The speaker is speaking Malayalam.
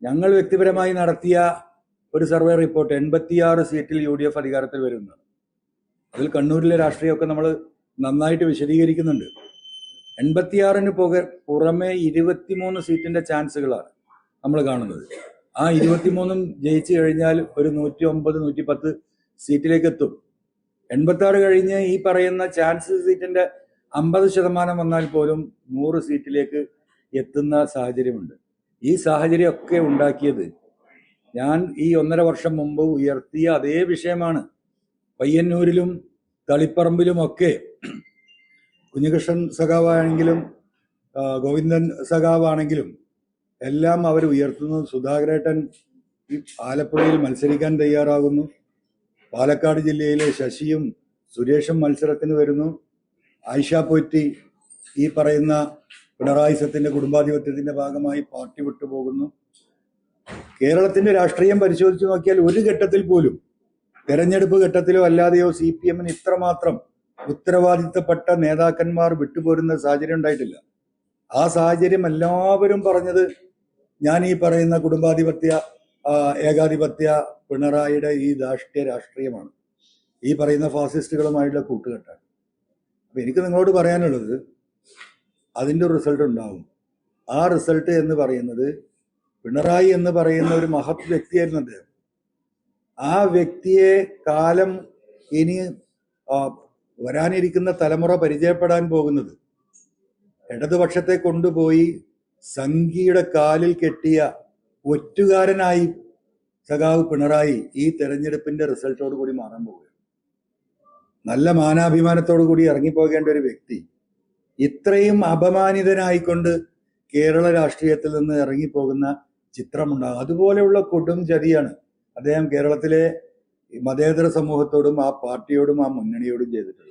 ഞങ്ങൾ വ്യക്തിപരമായി നടത്തിയ ഒരു സർവേ റിപ്പോർട്ട് 86 സീറ്റിൽ UDF അധികാരത്തിൽ വരുന്നതാണ്. അതിൽ കണ്ണൂരിലെ രാഷ്ട്രീയമൊക്കെ നമ്മൾ നന്നായിട്ട് വിശദീകരിക്കുന്നുണ്ട്. 86-ന് പുറമെ 23 സീറ്റിന്റെ ചാൻസുകളാണ് നമ്മൾ കാണുന്നത്. ആ 23-ഉം ജയിച്ചു കഴിഞ്ഞാൽ ഒരു 109, 110 സീറ്റിലേക്ക് എത്തും. 86 കഴിഞ്ഞ് ഈ പറയുന്ന ചാൻസ് സീറ്റിന്റെ 50% വന്നാൽ പോലും 100 സീറ്റിലേക്ക് എത്തുന്ന സാഹചര്യമുണ്ട്. ഈ സാഹചര്യമൊക്കെ ഉണ്ടാക്കിയത് ഞാൻ ഈ 1.5 വർഷം മുമ്പ് ഉയർത്തിയ അതേ വിഷയമാണ്. പയ്യന്നൂരിലും തളിപ്പറമ്പിലുമൊക്കെ കുഞ്ഞികൃഷ്ണൻ സഖാവാണെങ്കിലും ഗോവിന്ദൻ സഖാവാണെങ്കിലും എല്ലാം അവർ ഉയർത്തുന്നു. സുധാകരേട്ടൻ ആലപ്പുഴയിൽ മത്സരിക്കാൻ തയ്യാറാകുന്നു. പാലക്കാട് ജില്ലയിലെ ശശിയും സുരേഷും മത്സരത്തിന് വരുന്നു. ആയിഷ പോറ്റി ഈ പറയുന്ന പിണറായി സത്തിന്റെ കുടുംബാധിപത്യത്തിന്റെ ഭാഗമായി പാർട്ടി വിട്ടുപോകുന്നു. കേരളത്തിന്റെ രാഷ്ട്രീയം പരിശോധിച്ചു നോക്കിയാൽ ഒരു ഘട്ടത്തിൽ പോലും, തെരഞ്ഞെടുപ്പ് ഘട്ടത്തിലോ അല്ലാതെയോ, CPM-ന് ഇത്രമാത്രം ഉത്തരവാദിത്തപ്പെട്ട നേതാക്കന്മാർ വിട്ടുപോരുന്ന സാഹചര്യം ഉണ്ടായിട്ടില്ല. ആ സാഹചര്യം എല്ലാവരും പറഞ്ഞത് ഞാൻ ഈ പറയുന്ന കുടുംബാധിപത്യ ഏകാധിപത്യ പിണറായിയുടെ ഈ ധാർഷ്ട്യ രാഷ്ട്രീയമാണ്, ഈ പറയുന്ന ഫാസിസ്റ്റുകളുമായിട്ടുള്ള കൂട്ടുകെട്ടാണ്. അപ്പൊ എനിക്ക് നിങ്ങളോട് പറയാനുള്ളത്, അതിൻ്റെ റിസൾട്ട് ഉണ്ടാവും. ആ റിസൾട്ട് എന്ന് പറയുന്നത്, പിണറായി എന്ന് പറയുന്ന ഒരു മഹത് വ്യക്തിയായിരുന്നു അദ്ദേഹം. ആ വ്യക്തിയെ കാലം ഇനി വരാനിരിക്കുന്ന തലമുറ പരിചയപ്പെടാൻ പോകുന്നത് ഇടതുപക്ഷത്തെ കൊണ്ടുപോയി സംഘിയുടെ കാലിൽ കെട്ടിയ ഒറ്റുകാരനായി സഖാവ് പിണറായി ഈ തെരഞ്ഞെടുപ്പിന്റെ റിസൾട്ടോട് കൂടി മാറാൻ പോവുകയാണ്. നല്ല മാനാഭിമാനത്തോടു കൂടി ഇറങ്ങിപ്പോകേണ്ട ഒരു വ്യക്തി ഇത്രയും അപമാനിതനായിക്കൊണ്ട് കേരള രാഷ്ട്രീയത്തിൽ നിന്ന് ഇറങ്ങിപ്പോകുന്ന ചിത്രമുണ്ടാകും. അതുപോലെയുള്ള കൊടും ചതിയാണ് അദ്ദേഹം കേരളത്തിലെ മതേതര സമൂഹത്തോടും ആ പാർട്ടിയോടും ആ മുന്നണിയോടും ചെയ്തിട്ടുള്ളത്.